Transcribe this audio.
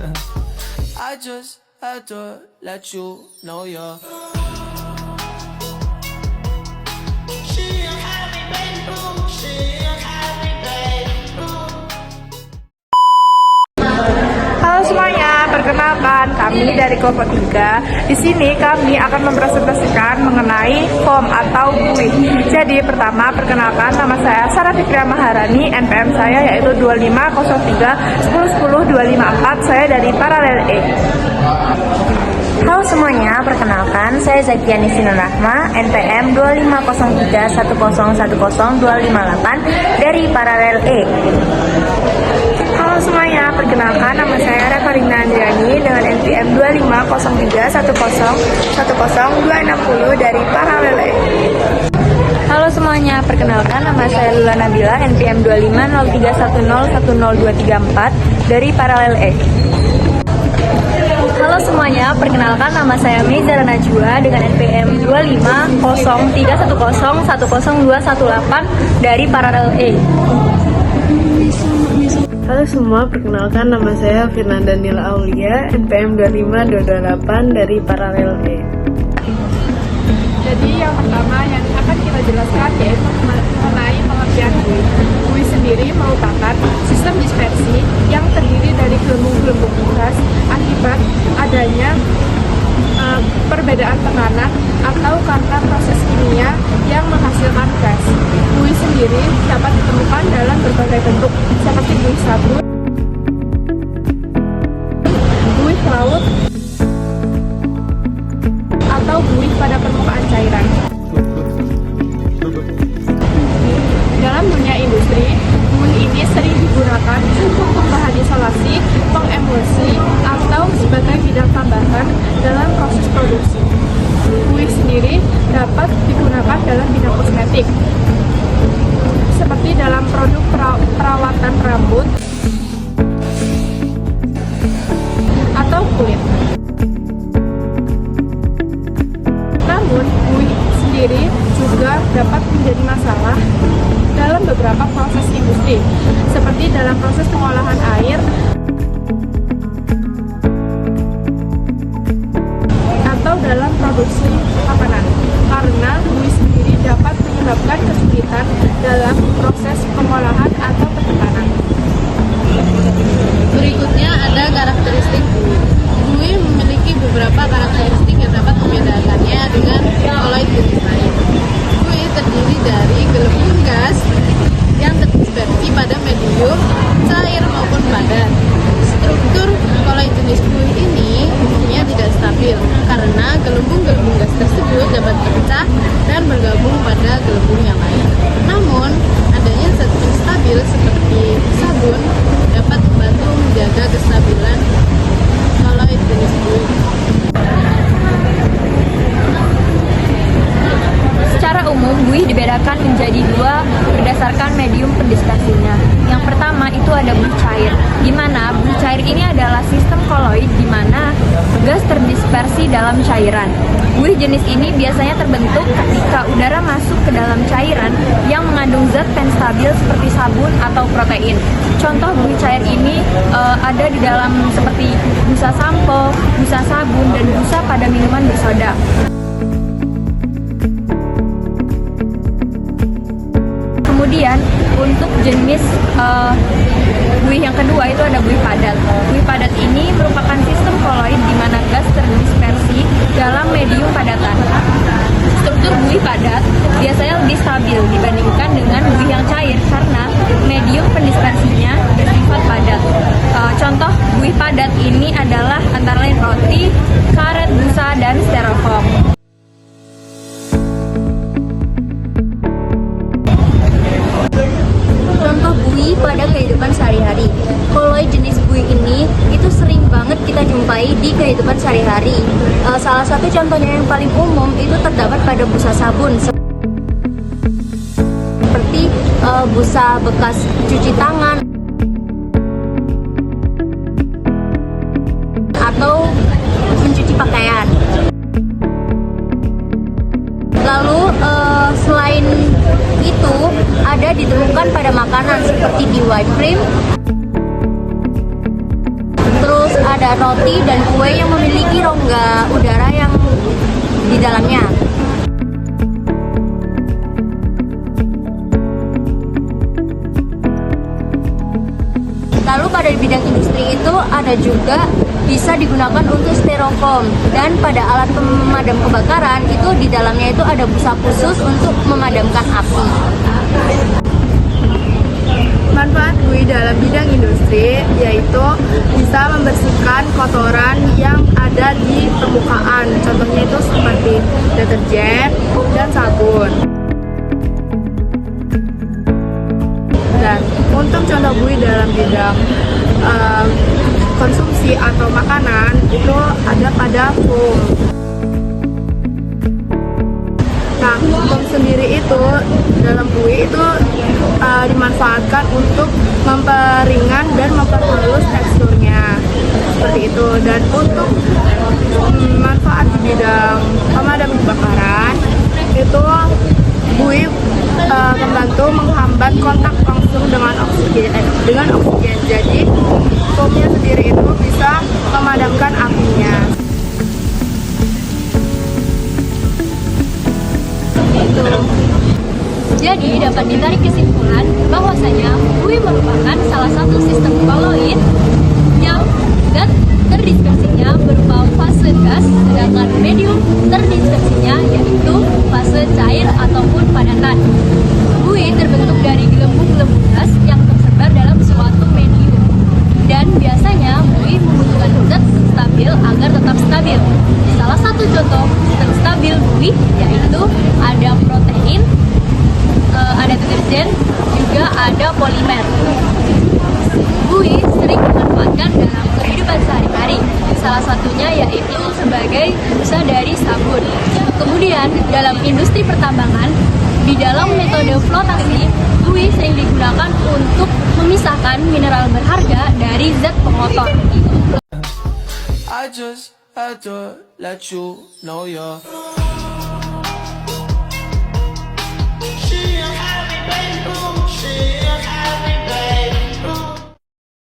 I just had to let you know you're. Halo semuanya, perkenalkan kami dari kelompok 3. Di sini kami akan mempresentasikan mengenai form atau buih. Jadi pertama, perkenalkan nama saya Sarah Fikria Maharani, NPM saya yaitu 2503 1010254. Saya dari Paralel E. Halo semuanya, perkenalkan saya Zakiani Sinurrahma, NPM 2503 1010258 dari Paralel E. Halo semuanya, perkenalkan nama saya Revarina Andriani dengan NPM 2503 1010260 dari Paralel E. Halo semuanya, perkenalkan nama saya Lula Nabila, NPM 250310100234 dari Paralel E. Halo semuanya, perkenalkan nama saya Mezara Najwa dengan NPM 250310101018 dari Paralel E. Halo semua, perkenalkan nama saya Firnanda Nila Aulia, NPM 25228 dari Paralel E. Jadi yang pertama yang akan kita jelaskan yaitu mengenai pengertian buih. Buih sendiri merupakan sistem dispersi yang terdiri dari gelembung-gelembung gas akibat adanya perbedaan tekanan atau karena proses kimia yang menghasilkan gas. Buih sendiri dapat ditemukan dalam berbagai bentuk seperti buih sabun, buih laut, atau buih pada permukaan cairan. Dalam dunia industri, buih ini sering digunakan untuk bahan isolasi, pengemulsi, atau sebagai bidang tambahan dalam proses produksi. Buih sendiri dapat digunakan dalam bidang kosmetik, seperti dalam produk perawatan rambut atau kulit. Namun, buih sendiri juga dapat menjadi masalah dalam beberapa proses industri, seperti dalam proses pengolahan air atau dalam produksi makanan, karena buih sendiri dapat menyebabkan kesulitan dalam proses pengolahan atau penyimpanan. Berikutnya ada karakteristik buih. Buih memiliki beberapa karakteristik yang dapat membedakannya dengan koloid jenis lain. Buih terdiri dari gelembung gas yang terdispersi pada medium, cair maupun padat. Struktur koloid jenis buih ini umumnya tidak stabil karena gelembung-gelembung gas tersebut dapat terpecah dan bergabung pada gelembung yang lain. Namun, adanya zat yang stabil seperti sabun dapat membantu menjaga kestabilan koloid jenis buih. Secara umum, buih dibedakan menjadi dua berdasarkan medium pendispersinya. Yang pertama itu ada buih cair, di mana buih cair ini adalah sistem koloid di mana gas terdispersi dalam cairan. Buih jenis ini biasanya terbentuk ketika udara masuk ke dalam cairan yang mengandung zat penstabil seperti sabun atau protein. Contoh buih cair ini ada di dalam seperti busa sampo, busa sabun, dan busa pada minuman bersoda. Kemudian untuk jenis buih yang kedua itu ada buih padat. Buih padat ini merupakan sistem koloid di mana gas terdispersi dalam medium padatan. Struktur buih padat biasanya lebih stabil dibandingkan dengan buih yang cair karena medium pendispersinya bersifat padat. Contoh buih padat ini adalah antara lain roti, karet, busa, dan styrofoam. Contoh buih pada kehidupan sehari-hari. Koloid jenis buih ini itu sering banget kita jumpai di kehidupan sehari-hari. Salah satu contohnya yang paling umum itu terdapat pada busa sabun, seperti busa bekas cuci tangan atau mencuci pakaian. Lalu selain itu ada ditemukan pada makanan seperti di whipped cream, terus ada roti dan kue yang memiliki rongga udara yang di dalamnya. Lalu pada bidang industri itu ada juga bisa digunakan untuk styrofoam, dan pada alat pemadam kebakaran itu di dalamnya itu ada busa khusus untuk memadamkan api. Manfaat buih dalam bidang industri yaitu bisa membersihkan kotoran yang ada di permukaan. Contohnya itu seperti deterjen dan sabun. Dan untuk contoh buih dalam bidang konsumsi atau makanan itu ada pada foam. Nah, foam sendiri itu dalam buih itu dimanfaatkan untuk memperingan dan memperhalus teksturnya seperti itu. Dan untuk manfaat di bidang pemadam kebakaran itu buih membantu menghambat kontak langsung dengan oksigen. Jadi foamnya sendiri itu bisa memadamkan apinya. Jadi dapat ditarik kesimpulan bahwasanya buih merupakan salah satu sistem koloid yang zat terdispersinya berupa fase gas, sedangkan medium terdispersinya yaitu fase cair ataupun padatan. Buih terbentuk dari gelembung-gelembung gas yang tersebar dalam suatu medium, dan biasanya buih membutuhkan zat stabil agar tetap stabil. Salah satu contoh zat stabil buih yaitu ada protein, ada deterjen, juga ada polimer. Buih sering dimanfaatkan dalam kehidupan sehari-hari. Salah satunya yaitu sebagai busa dari sabun. Kemudian dalam industri pertambangan, di dalam metode flotasi, buih sering digunakan untuk memisahkan mineral berharga dari zat pengotor. I just had to let you know you're